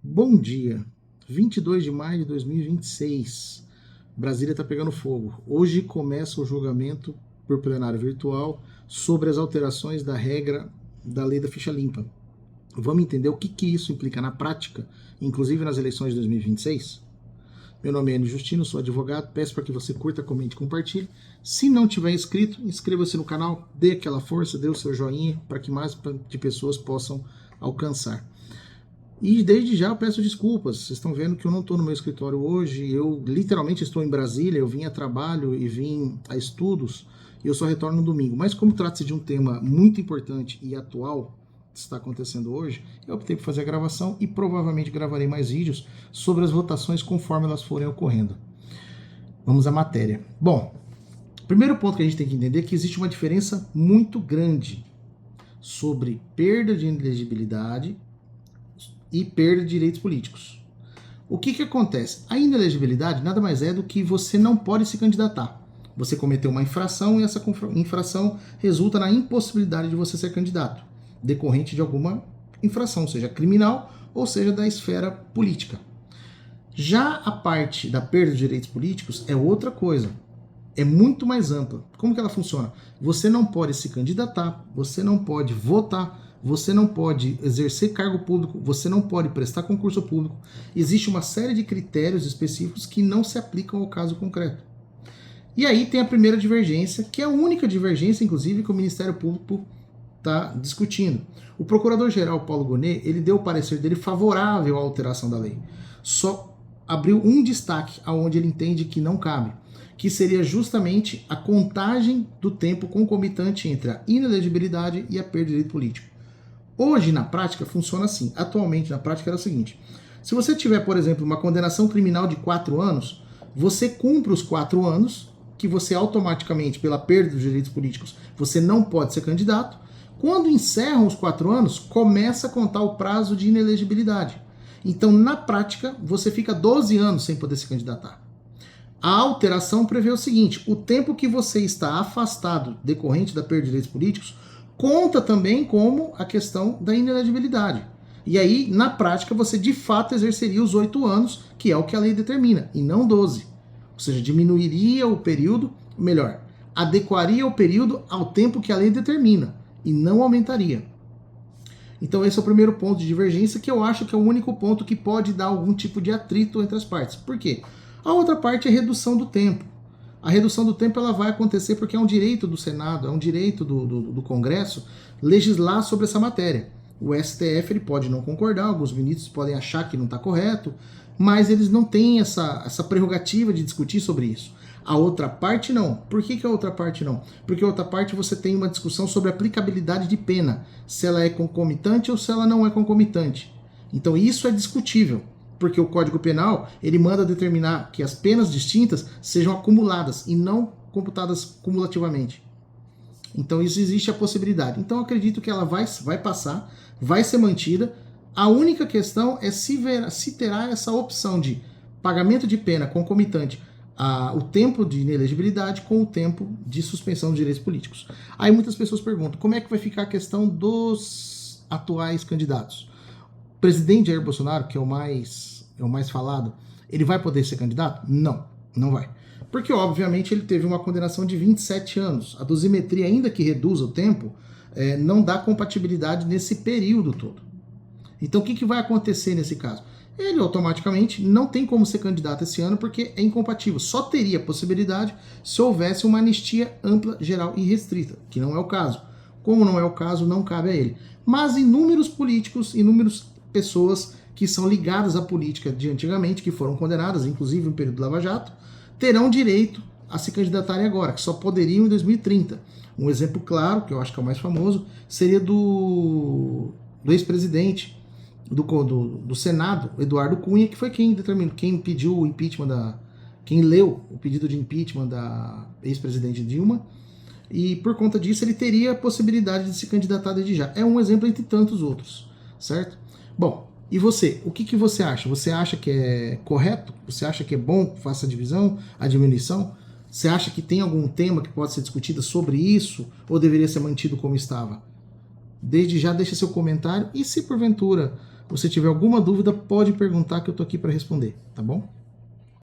Bom dia, 22 de maio de 2026. Brasília está pegando fogo. Hoje começa o julgamento por plenário virtual sobre as alterações da regra da lei da ficha limpa. Vamos entender o que isso implica na prática, inclusive nas eleições de 2026? Meu nome é Enio Justino, sou advogado, peço para que você curta, comente e compartilhe. Se não tiver inscrito, inscreva-se no canal, dê aquela força, dê o seu joinha para que mais de pessoas possam alcançar. E desde já eu peço desculpas, vocês estão vendo que eu não estou no meu escritório hoje, eu literalmente estou em Brasília, eu vim a trabalho e vim a estudos, e eu só retorno no domingo. Mas como trata-se de um tema muito importante e atual, que está acontecendo hoje, eu optei por fazer a gravação e provavelmente gravarei mais vídeos sobre as votações conforme elas forem ocorrendo. Vamos à matéria. Bom, o primeiro ponto que a gente tem que entender é que existe uma diferença muito grande sobre perda de inelegibilidade e perda de direitos políticos. O que acontece? A inelegibilidade nada mais é do que você não pode se candidatar. Você cometeu uma infração e essa infração resulta na impossibilidade de você ser candidato, decorrente de alguma infração, seja criminal ou seja da esfera política. Já a parte da perda de direitos políticos é outra coisa. É muito mais ampla. Como que ela funciona? Você não pode se candidatar, você não pode votar, você não pode exercer cargo público, você não pode prestar concurso público. Existe uma série de critérios específicos que não se aplicam ao caso concreto. E aí tem a primeira divergência, que é a única divergência, inclusive, que o Ministério Público está discutindo. O Procurador-Geral Paulo Gonet, ele deu o parecer dele favorável à alteração da lei. Só abriu um destaque aonde ele entende que não cabe, que seria justamente a contagem do tempo concomitante entre a inelegibilidade e a perda de direito político. Hoje, na prática, funciona assim. Atualmente, na prática, era o seguinte. Se você tiver, por exemplo, uma condenação criminal de 4 anos, você cumpre os 4 anos, que você automaticamente, pela perda dos direitos políticos, você não pode ser candidato. Quando encerram os 4 anos, começa a contar o prazo de inelegibilidade. Então, na prática, você fica 12 anos sem poder se candidatar. A alteração prevê o seguinte: o tempo que você está afastado decorrente da perda de direitos políticos conta também como a questão da inelegibilidade. E aí, na prática, você de fato exerceria os 8 anos, que é o que a lei determina, e não 12. Ou seja, diminuiria o período, melhor, adequaria o período ao tempo que a lei determina, e não aumentaria. Então esse é o primeiro ponto de divergência, que eu acho que é o único ponto que pode dar algum tipo de atrito entre as partes. Por quê? A outra parte é a redução do tempo. A redução do tempo ela vai acontecer porque é um direito do Senado, é um direito do Congresso legislar sobre essa matéria. O STF ele pode não concordar, alguns ministros podem achar que não está correto, mas eles não têm essa prerrogativa de discutir sobre isso. A outra parte não. Por que a outra parte não? Porque a outra parte você tem uma discussão sobre a aplicabilidade de pena, se ela é concomitante ou se ela não é concomitante. Então isso é discutível, porque o Código Penal ele manda determinar que as penas distintas sejam acumuladas e não computadas cumulativamente. Então isso existe a possibilidade. Então eu acredito que ela vai passar, vai ser mantida. A única questão é se terá essa opção de pagamento de pena concomitante o tempo de inelegibilidade com o tempo de suspensão dos direitos políticos. Aí muitas pessoas perguntam, como é que vai ficar a questão dos atuais candidatos? O presidente Jair Bolsonaro, que é o mais falado, ele vai poder ser candidato? Não, não vai. Porque, obviamente, ele teve uma condenação de 27 anos. A dosimetria, ainda que reduza o tempo, não dá compatibilidade nesse período todo. Então, o que vai acontecer nesse caso? Ele automaticamente não tem como ser candidato esse ano porque é incompatível. Só teria possibilidade se houvesse uma anistia ampla, geral e restrita, que não é o caso. Como não é o caso, não cabe a ele. Mas inúmeros políticos, inúmeras pessoas que são ligadas à política de antigamente, que foram condenadas, inclusive no período do Lava Jato, terão direito a se candidatarem agora, que só poderiam em 2030. Um exemplo claro, que eu acho que é o mais famoso, seria do ex-presidente do Senado, Eduardo Cunha, que foi quem determinou, quem pediu o impeachment quem leu o pedido de impeachment da ex-presidente Dilma, e por conta disso ele teria a possibilidade de se candidatar desde já. É um exemplo entre tantos outros, certo? Bom, e você? O que você acha? Você acha que é correto? Você acha que é bom que faça a divisão, a diminuição? Você acha que tem algum tema que pode ser discutido sobre isso, ou deveria ser mantido como estava? Desde já deixa seu comentário, e se porventura você tiver alguma dúvida, pode perguntar que eu tô aqui para responder, tá bom?